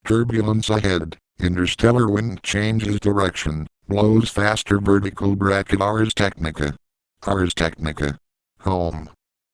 Turbulence ahead. Interstellar wind changes direction, blows faster vertical bracket Ars Technica. Ars Technica. Home.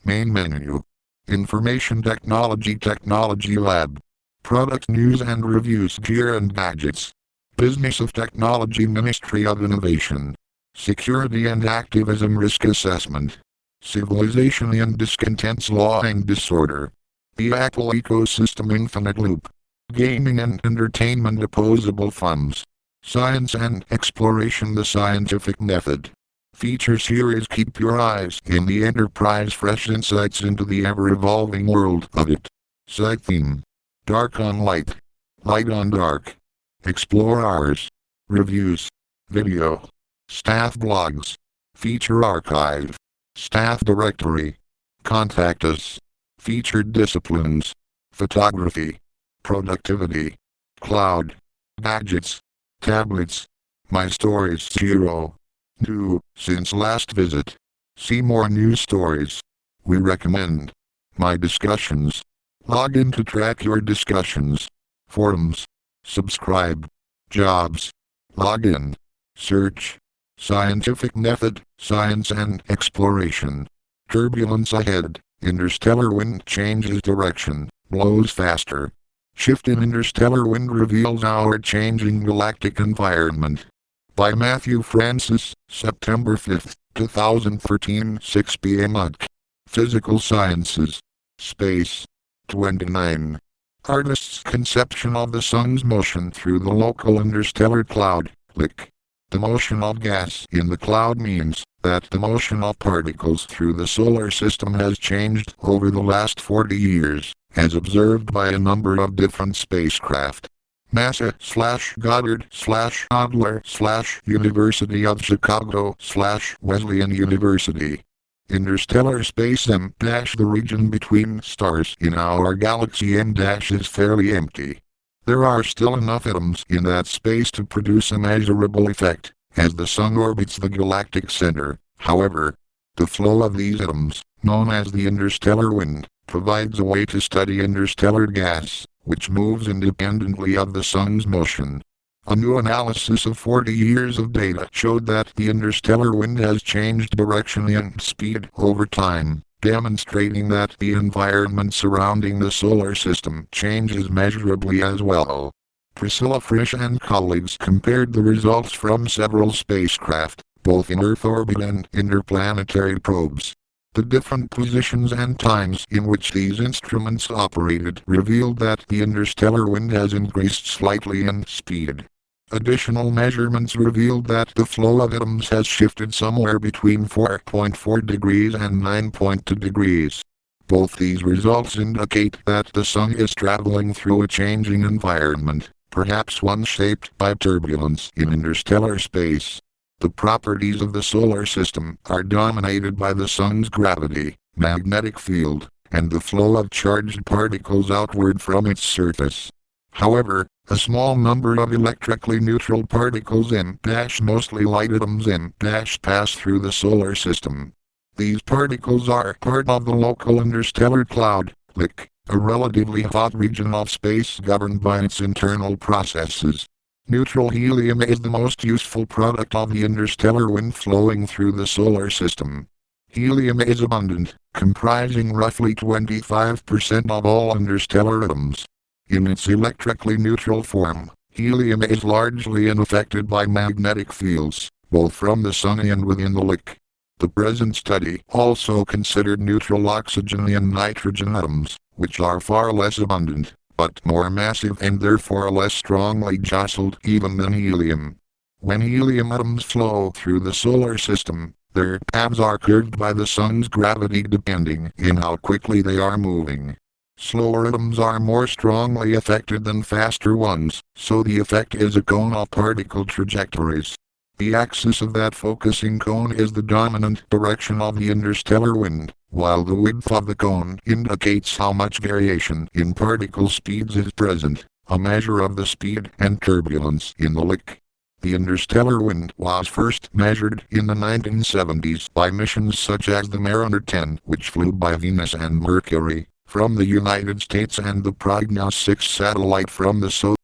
Main menu. Information Technology Lab. Product news and reviews gear and gadgets. Business of Technology Ministry of Innovation. Security and Activism Risk Assessment. Civilization and Discontents Law and Disorder. The Apple Ecosystem Infinite Loop. Gaming and Entertainment Opposable Funds. Science and Exploration The Scientific Method. Feature series Keep your eyes in the enterprise fresh insights into the ever-evolving world of it. Site theme. Dark on light. Light on dark. Explore ours. Reviews. Video. Staff blogs. Feature archive. Staff directory. Contact us. Featured disciplines. Photography. Productivity. Cloud. Gadgets. Tablets. My stories 0. 2. Since last visit. See more news stories. We recommend. My discussions. Log in to track your discussions. Forums. Subscribe. Jobs. Log in. Search. Scientific method, science and exploration. Turbulence ahead. Interstellar wind changes direction, blows faster. Shift in interstellar wind reveals our changing galactic environment. By Matthew Francis, September 5, 2013, 6 p.m. UTC. Physical Sciences. Space. 29. Artist's conception of the sun's motion through the local interstellar cloud, LIC. The motion of gas in the cloud means that the motion of particles through the solar system has changed over the last 40 years, as observed by a number of different spacecraft. NASA/Goddard/Adler/ University of Chicago/ Wesleyan University. Interstellar space M- the region between stars in our galaxy M- is fairly empty. There are still enough atoms in that space to produce a measurable effect, as the sun orbits the galactic center. However, the flow of these atoms, known as the interstellar wind, provides a way to study interstellar gas, which moves independently of the sun's motion. A new analysis of 40 years of data showed that the interstellar wind has changed direction and speed over time, demonstrating that the environment surrounding the solar system changes measurably as well. Priscilla Frisch and colleagues compared the results from several spacecraft, both in Earth orbit and interplanetary probes. The different positions and times in which these instruments operated revealed that the interstellar wind has increased slightly in speed. Additional measurements revealed that the flow of atoms has shifted somewhere between 4.4 degrees and 9.2 degrees. Both these results indicate that the sun is traveling through a changing environment, perhaps one shaped by turbulence in interstellar space. The properties of the solar system are dominated by the sun's gravity, magnetic field, and the flow of charged particles outward from its surface. However, a small number of electrically neutral particles M- mostly light atoms M- pass through the solar system. These particles are part of the local interstellar cloud, LIC, a relatively hot region of space governed by its internal processes. Neutral helium is the most useful product of the interstellar wind flowing through the solar system. Helium is abundant, comprising roughly 25% of all interstellar atoms. In its electrically neutral form, helium is largely unaffected by magnetic fields, both from the sun and within the LIC. The present study also considered neutral oxygen and nitrogen atoms, which are far less abundant, but more massive and therefore less strongly jostled even than helium. When helium atoms flow through the solar system, their paths are curved by the sun's gravity depending on how quickly they are moving. Slower atoms are more strongly affected than faster ones, so the effect is a cone of particle trajectories. The axis of that focusing cone is the dominant direction of the interstellar wind, while the width of the cone indicates how much variation in particle speeds is present, a measure of the speed and turbulence in the LIC. The interstellar wind was first measured in the 1970s by missions such as the Mariner 10, which flew by Venus and Mercury, from the United States, and the Prognos 6 satellite from the Soviet